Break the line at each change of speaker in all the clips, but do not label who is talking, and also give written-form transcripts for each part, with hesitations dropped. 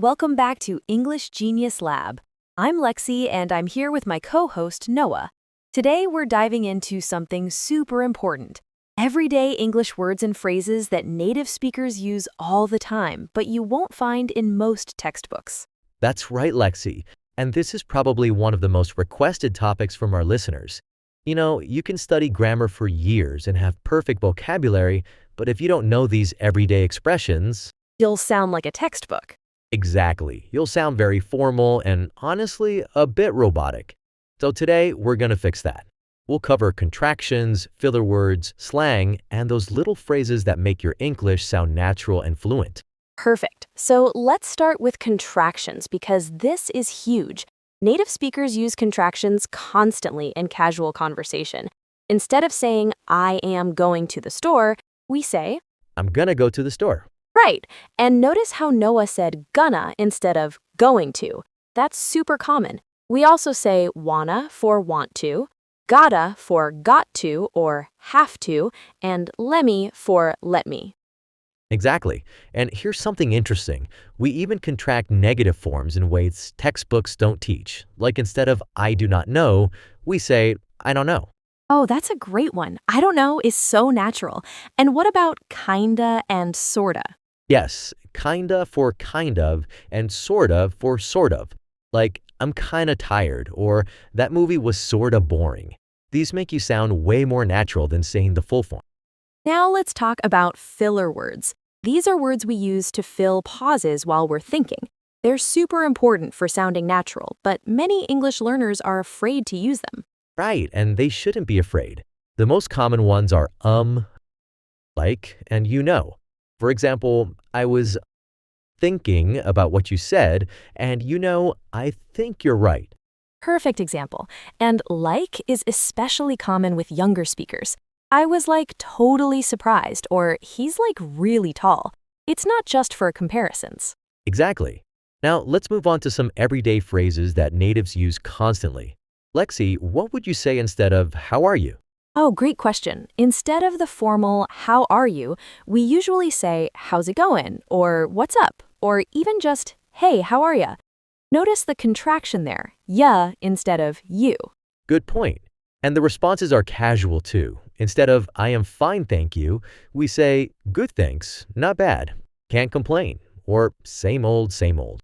welcome back to English Genius Lab. I'm Lexi and I'm here with my co-host Noah. Today we're diving into something super important. Everyday English words and phrases that native speakers use all the time, but you won't find in most textbooks.
That's right, Lexi. And this is probably one of the most requested topics from our listeners. You can study grammar for years and have perfect vocabulary, but if you don't know these everyday expressions,
You'll sound like a textbook.
exactly, you'll sound very formal and honestly a bit robotic. So today, we're going to fix that. We'll cover contractions, filler words, slang, and those little phrases that make your English sound natural and fluent.
Perfect. So let's start with contractions because this is huge. Native speakers use contractions constantly in casual conversation. Instead of saying, I am going to the store, we say,
I'm gonna go to the store.
right. And notice how Noah said gonna instead of going to. That's super common. We also say wanna for want to, gotta for got to or have to, and lemme for let me.
Exactly. And here's something interesting. We even contract negative forms in ways textbooks don't teach. Like instead of I do not know, we say I don't know.
Oh, that's a great one. I don't know is so natural. And what about kinda and sorta?
Yes, kinda for kind of and sorta for sort of. Like I'm kinda tired or that movie was sorta boring. These make you sound way more natural than saying the full form.
Now let's talk about filler words. These are words we use to fill pauses while we're thinking. They're super important for sounding natural, but many English learners are afraid to use them.
Right, and they shouldn't be afraid. The most common ones are like, and you know. For example, I was thinking about what you said, and I think you're right.
Perfect example. And like is especially common with younger speakers. I was like totally surprised, or he's like really tall. It's not just for comparisons.
Exactly. Now, let's move on to some everyday phrases that natives use constantly. Lexi, what would you say instead of how are you?
Oh, great question. Instead of the formal how are you, we usually say how's it going, or what's up, or even just hey, how are ya? Notice the contraction there, ya instead of you.
Good point. And the responses are casual too. Instead of I am fine, thank you, we say good thanks, not bad, can't complain, or same old, same old.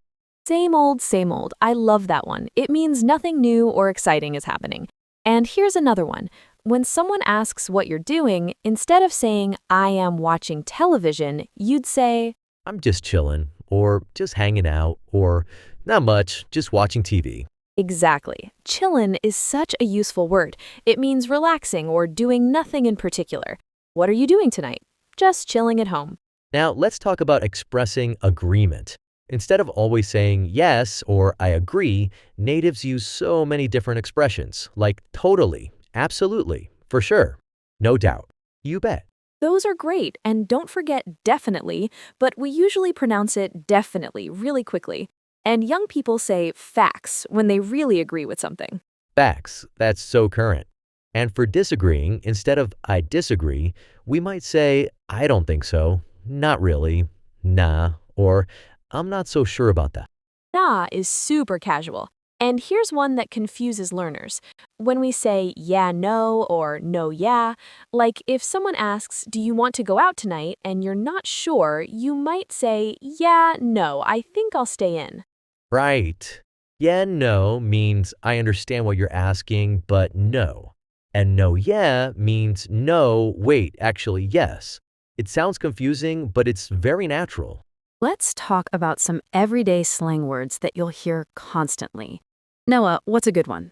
Same old, same old. I love that one. It means nothing new or exciting is happening. And here's another one. When someone asks what you're doing, instead of saying, I am watching television, you'd say,
I'm just chilling, or just hanging out, or not much, just watching TV.
exactly. Chillin' is such a useful word. It means relaxing or doing nothing in particular. What are you doing tonight? Just chilling at home.
Now, let's talk about expressing agreement. Instead of always saying yes or I agree, natives use so many different expressions like totally, absolutely, for sure, no doubt, you bet.
Those are great, and don't forget definitely, but we usually pronounce it definitely really quickly. And young people say facts when they really agree with something.
Facts, that's so current. And for disagreeing, instead of I disagree, we might say I don't think so, not really, nah, or I'm not so sure about that.
Nah is super casual. And here's one that confuses learners. When we say yeah, no, or no, yeah, like if someone asks, do you want to go out tonight, and you're not sure, you might say, yeah, no, I think I'll stay in.
Right. Yeah, no means I understand what you're asking, but no. And no, yeah means no, wait, actually, yes. It sounds confusing, but it's very natural.
Let's talk about some everyday slang words that you'll hear constantly. Noah, what's a good one?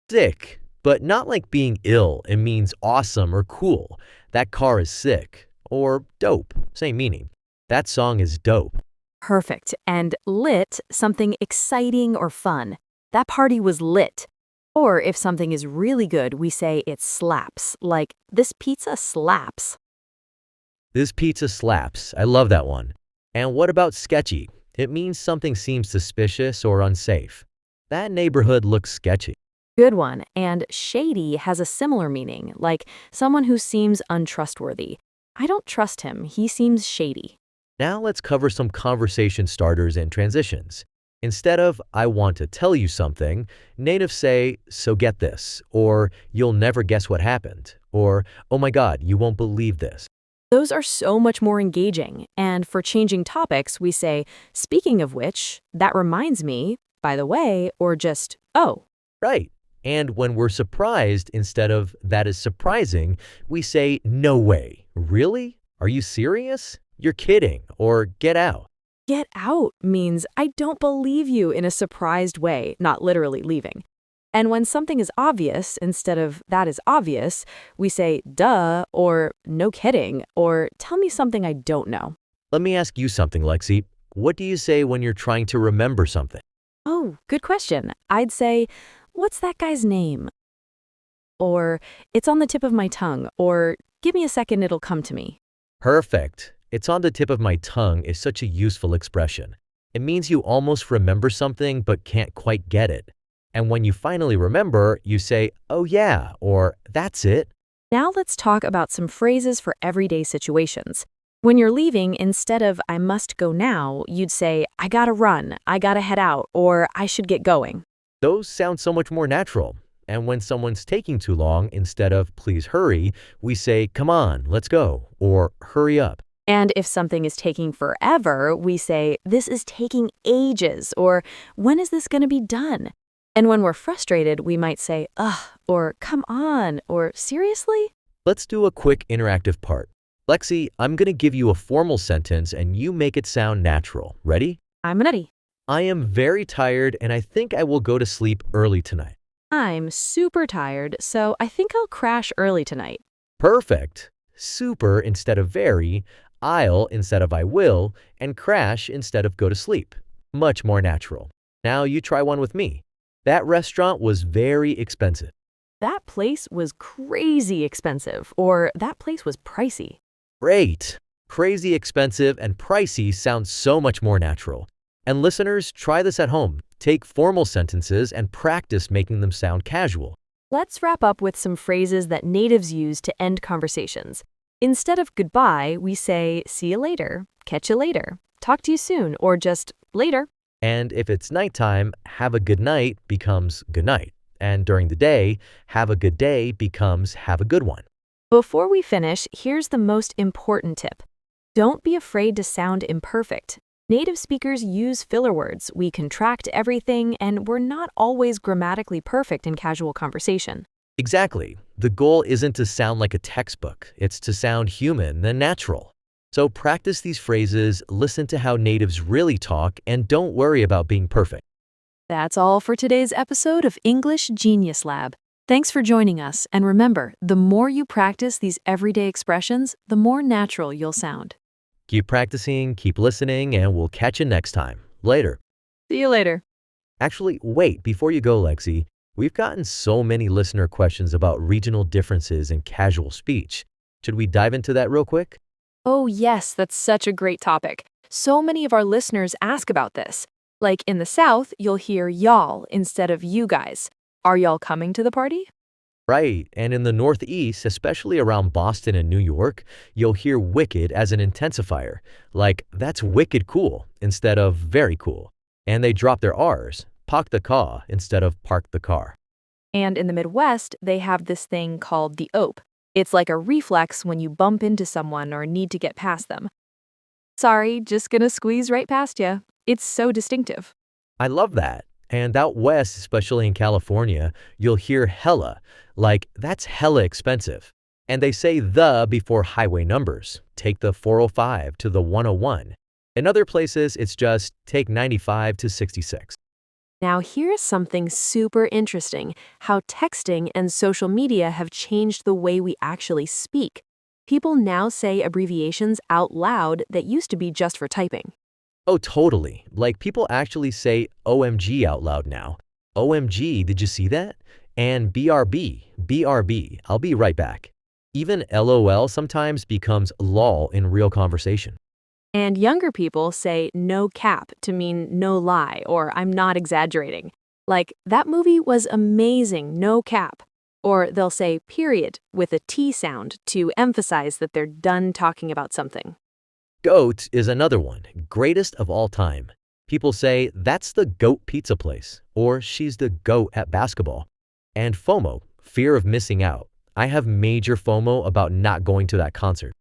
Sick, but not like being ill. It means awesome or cool. That car is sick. Or dope, same meaning. That song is dope.
Perfect. And lit, something exciting or fun. That party was lit. Or if something is really good, we say it slaps, like this pizza slaps.
This pizza slaps. I love that one. And what about sketchy? It means something seems suspicious or unsafe. That neighborhood looks sketchy.
Good one. And shady has a similar meaning, like someone who seems untrustworthy. I don't trust him. He seems shady.
Now let's cover some conversation starters and transitions. Instead of, I want to tell you something, natives say, so get this, or you'll never guess what happened, or oh my god, you won't believe this.
Those are so much more engaging. And for changing topics, we say, speaking of which, that reminds me, by the way, or just, oh.
Right. And when we're surprised, instead of that is surprising, we say, no way. Really? Are you serious? You're kidding, or get out.
Get out means I don't believe you in a surprised way, not literally leaving. And when something is obvious, instead of that is obvious, we say duh or no kidding or tell me something I don't know.
Let me ask you something, Lexi. What do you say when you're trying to remember something?
Oh, good question. I'd say, what's that guy's name? Or it's on the tip of my tongue, or give me a second, it'll come to me.
Perfect. It's on the tip of my tongue is such a useful expression. It means you almost remember something but can't quite get it. And when you finally remember, you say, oh yeah, or that's it.
Now let's talk about some phrases for everyday situations. When you're leaving, instead of I must go now, you'd say I gotta run, I gotta head out, or I should get going.
Those sound so much more natural. And when someone's taking too long, instead of please hurry, we say, come on, let's go, or hurry up.
And if something is taking forever, we say this is taking ages, or when is this gonna be done? And when we're frustrated, we might say ugh, or come on, or seriously?
Let's do a quick interactive part. Lexi, I'm going to give you a formal sentence and you make it sound natural. Ready?
I'm ready.
I am very tired and I think I will go to sleep early tonight.
I'm super tired, so I think I'll crash early tonight.
Perfect. Super instead of very, I'll instead of I will, and crash instead of go to sleep. Much more natural. Now you try one with me. That restaurant was very expensive.
That place was crazy expensive, or that place was pricey.
Great. Crazy expensive and pricey sounds so much more natural. And listeners, try this at home. Take formal sentences and practice making them sound casual.
Let's wrap up with some phrases that natives use to end conversations. Instead of goodbye, we say see you later, catch you later, talk to you soon, or just later.
And if it's nighttime, have a good night becomes good night. And during the day, have a good day becomes have a good one.
Before we finish, here's the most important tip. Don't be afraid to sound imperfect. Native speakers use filler words. We contract everything, and we're not always grammatically perfect in casual conversation.
Exactly. The goal isn't to sound like a textbook. It's to sound human and natural. So practice these phrases, listen to how natives really talk, and don't worry about being perfect.
That's all for today's episode of English Genius Lab. Thanks for joining us, and remember, the more you practice these everyday expressions, the more natural you'll sound.
Keep practicing, keep listening, and we'll catch you next time. Later.
See you later.
Actually, wait, before you go, Lexi, we've gotten so many listener questions about regional differences in casual speech. Should we dive into that real quick?
Oh, yes, that's such a great topic. So many of our listeners ask about this. Like in the South, you'll hear y'all instead of you guys. Are y'all coming to the party?
Right, and in the Northeast, especially around Boston and New York, you'll hear wicked as an intensifier, like that's wicked cool instead of very cool. And they drop their R's, park the car instead of park the car.
And in the Midwest, they have this thing called the ope. It's like a reflex when you bump into someone or need to get past them. Sorry, just gonna squeeze right past you. It's so distinctive.
I love that. And out west, especially in California, you'll hear hella, like that's hella expensive. And they say the before highway numbers. Take the 405 to the 101. In other places, it's just take 95 to 66.
Now here's something super interesting, how texting and social media have changed the way we actually speak. People now say abbreviations out loud that used to be just for typing.
Oh, totally. Like people actually say OMG out loud now. OMG, did you see that? And BRB, I'll be right back. Even LOL sometimes becomes lol in real conversation.
And younger people say no cap to mean no lie or I'm not exaggerating. Like, that movie was amazing, no cap. Or they'll say period with a T sound to emphasize that they're done talking about something.
GOAT is another one, greatest of all time. People say, that's the GOAT pizza place, or she's the GOAT at basketball. And FOMO, fear of missing out. I have major FOMO about not going to that concert.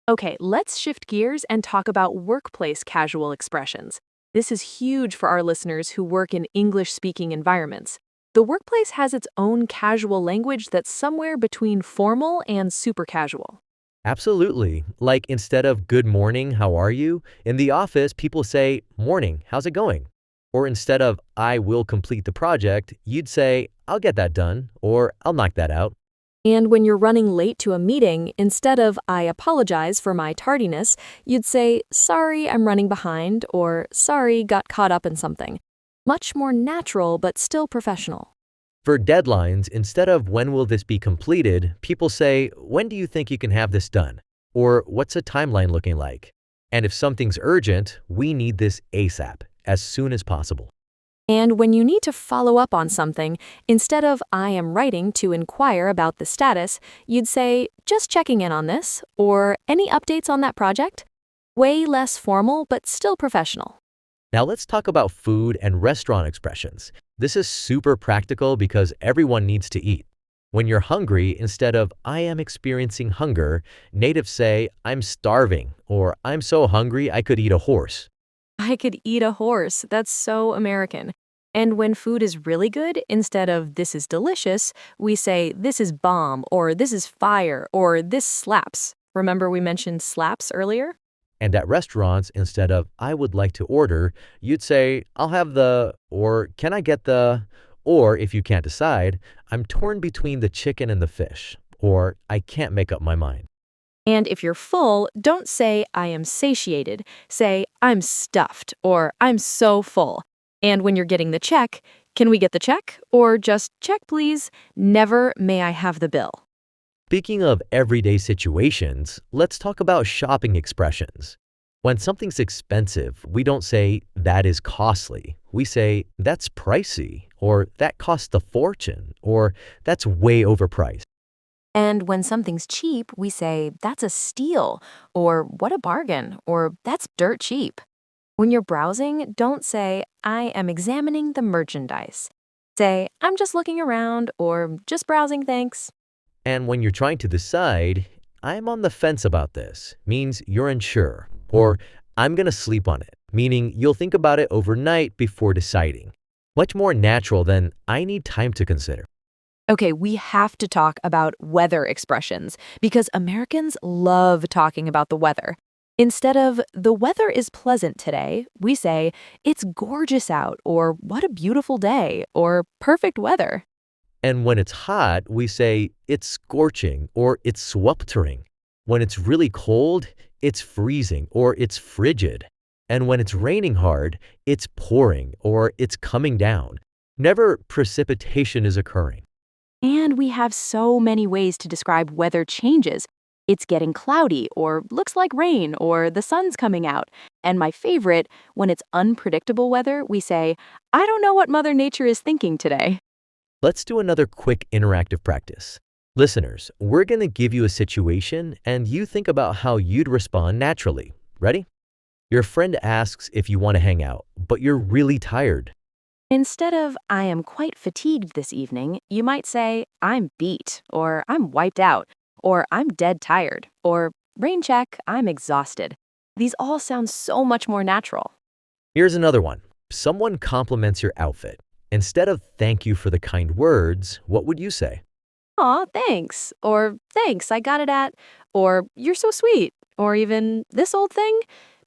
Okay, let's shift gears and talk about workplace casual expressions. This is huge for our listeners who work in English-speaking environments. The workplace has its own casual language that's somewhere between formal and super casual.
Absolutely. Like instead of good morning, how are you? In the office, people say, morning, how's it going? Or instead of I will complete the project, you'd say, I'll get that done, or I'll knock that out.
And when you're running late to a meeting, instead of I apologize for my tardiness, you'd say, sorry, I'm running behind, or sorry, got caught up in something. Much more natural, but still professional.
For deadlines, instead of when will this be completed, people say, when do you think you can have this done? Or what's a timeline looking like? And if something's urgent, we need this ASAP, as soon as possible.
And when you need to follow up on something, instead of I am writing to inquire about the status, you'd say, just checking in on this, or any updates on that project? Way less formal, but still professional.
Now let's talk about food and restaurant expressions. This is super practical because everyone needs to eat. When you're hungry, instead of I am experiencing hunger, natives say I'm starving or I'm so hungry I could eat a horse.
I could eat a horse. That's so American. And when food is really good, instead of this is delicious, we say this is bomb, or this is fire, or this slaps. Remember we mentioned slaps earlier?
And at restaurants, instead of I would like to order, you'd say I'll have the, or can I get the, or if you can't decide, I'm torn between the chicken and the fish, or I can't make up my mind.
And if you're full, don't say I am satiated. Say I'm stuffed, or I'm so full. And when you're getting the check, can we get the check? Or just check, please. Never may I have the bill.
Speaking of everyday situations, let's talk about shopping expressions. When something's expensive, we don't say that is costly. We say that's pricey, or that costs a fortune, or that's way overpriced.
And when something's cheap, we say that's a steal, or what a bargain, or that's dirt cheap. When you're browsing, don't say I am examining the merchandise. Say I'm just looking around, or just browsing, thanks.
And when you're trying to decide, I'm on the fence about this, means you're unsure. Or I'm going to sleep on it, meaning you'll think about it overnight before deciding. Much more natural than I need time to consider.
Okay, we have to talk about weather expressions because Americans love talking about the weather. Instead of the weather is pleasant today, we say it's gorgeous out, or what a beautiful day, or perfect weather.
And when it's hot, we say it's scorching or it's sweltering. When it's really cold, it's freezing or it's frigid. And when it's raining hard, it's pouring or it's coming down. Never precipitation is occurring.
And we have so many ways to describe weather changes. It's getting cloudy, or looks like rain, or the sun's coming out. And my favorite, when it's unpredictable weather, we say, I don't know what Mother Nature is thinking today.
Let's do another quick interactive practice. Listeners, we're going to give you a situation and you think about how you'd respond naturally. Ready? Your friend asks if you want to hang out, but you're really tired.
Instead of, I am quite fatigued this evening, you might say, I'm beat, or I'm wiped out, or I'm dead tired, or rain check, I'm exhausted. These all sound so much more natural.
Here's another one. Someone compliments your outfit. Instead of thank you for the kind words, what would you say?
Aw, thanks, or thanks, I got it at, or you're so sweet, or even this old thing.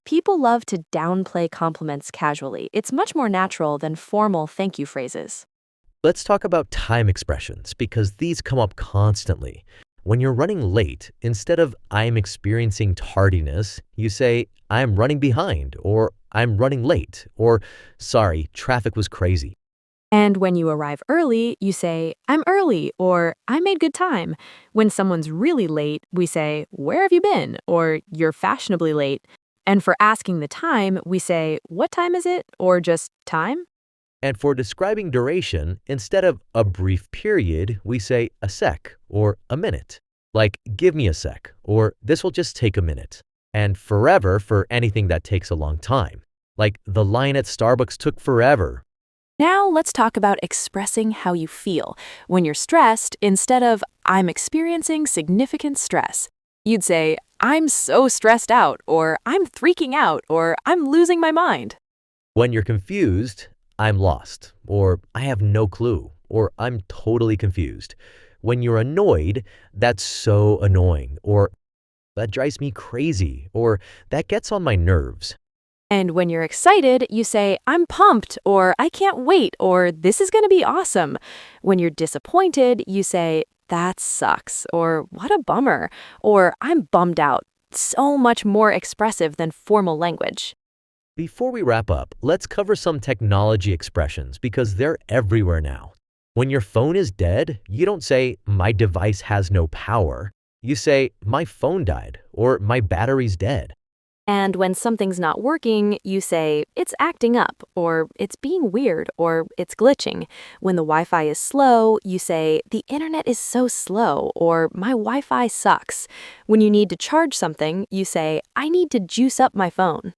People love to downplay compliments casually. It's much more natural than formal thank you phrases.
Let's talk about time expressions because these come up constantly. When you're running late, instead of I'm experiencing tardiness, you say I'm running behind, or I'm running late, or sorry, traffic was crazy.
And when you arrive early, you say, I'm early, or I made good time. When someone's really late, we say, where have you been? Or you're fashionably late. And for asking the time, we say, what time is it? Or just time?
And for describing duration, instead of a brief period, we say a sec or a minute. Like, give me a sec, or this will just take a minute. and forever for anything that takes a long time. Like the line at Starbucks took forever.
Now let's talk about expressing how you feel. When you're stressed, instead of I'm experiencing significant stress, you'd say I'm so stressed out, or I'm freaking out, or I'm losing my mind.
When you're confused, I'm lost, or I have no clue, or I'm totally confused. When you're annoyed, that's so annoying, or that drives me crazy, or that gets on my nerves.
And when you're excited, you say, I'm pumped, or I can't wait, or this is going to be awesome. When you're disappointed, you say, that sucks, or what a bummer, or I'm bummed out. So much more expressive than formal language.
Before we wrap up, let's cover some technology expressions because they're everywhere now. When your phone is dead, you don't say, my device has no power. You say, my phone died, or my battery's dead.
And when something's not working, you say, it's acting up, or it's being weird, or it's glitching. When the Wi-Fi is slow, you say, the internet is so slow, or my Wi-Fi sucks. When you need to charge something, you say, I need to juice up my phone.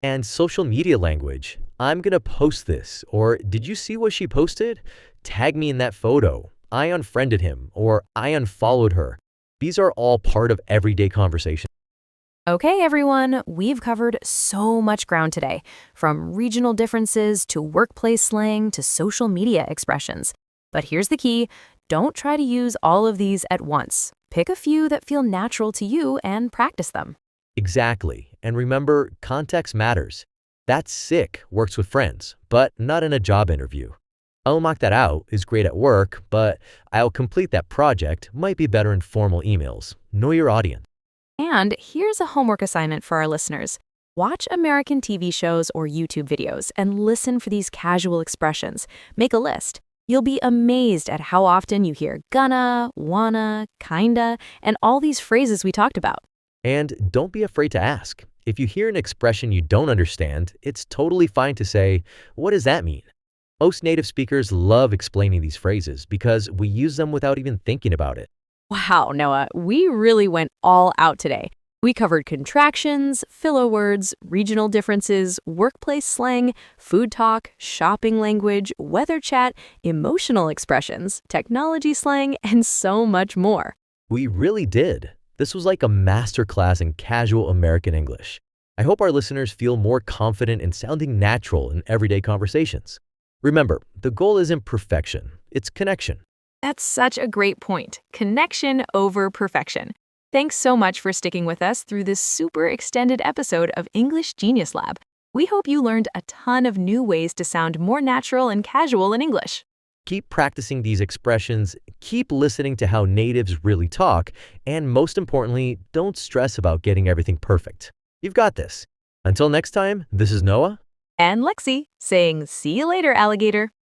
And social media language. I'm gonna post this, or did you see what she posted? Tag me in that photo. I unfriended him, or I unfollowed her. These are all part of everyday conversation.
Okay, everyone, we've covered so much ground today, from regional differences to workplace slang to social media expressions. But here's the key, don't try to use all of these at once. Pick a few that feel natural to you and practice them.
Exactly. And remember, context matters. That's sick works with friends, but not in a job interview. I'll mock that out is great at work, but I'll complete that project might be better in formal emails. Know your audience.
And here's a homework assignment for our listeners. Watch American TV shows or YouTube videos and listen for these casual expressions. Make a list. You'll be amazed at how often you hear gonna, wanna, kinda, and all these phrases we talked about.
And don't be afraid to ask. If you hear an expression you don't understand, it's totally fine to say, what does that mean? Most native speakers love explaining these phrases because we use them without even thinking about it.
Wow, Noah, we really went all out today. We covered contractions, filler words, regional differences, workplace slang, food talk, shopping language, weather chat, emotional expressions, technology slang, and so much more.
We really did. This was like a masterclass in casual American English. I hope our listeners feel more confident in sounding natural in everyday conversations. Remember, the goal isn't perfection, it's connection.
That's such a great point. Connection over perfection. Thanks so much for sticking with us through this super extended episode of English Genius Lab. We hope you learned a ton of new ways to sound more natural and casual in English.
Keep practicing these expressions, keep listening to how natives really talk, and most importantly, don't stress about getting everything perfect. You've got this. Until next time, this is Noah.
And Lexi, saying, see you later, alligator.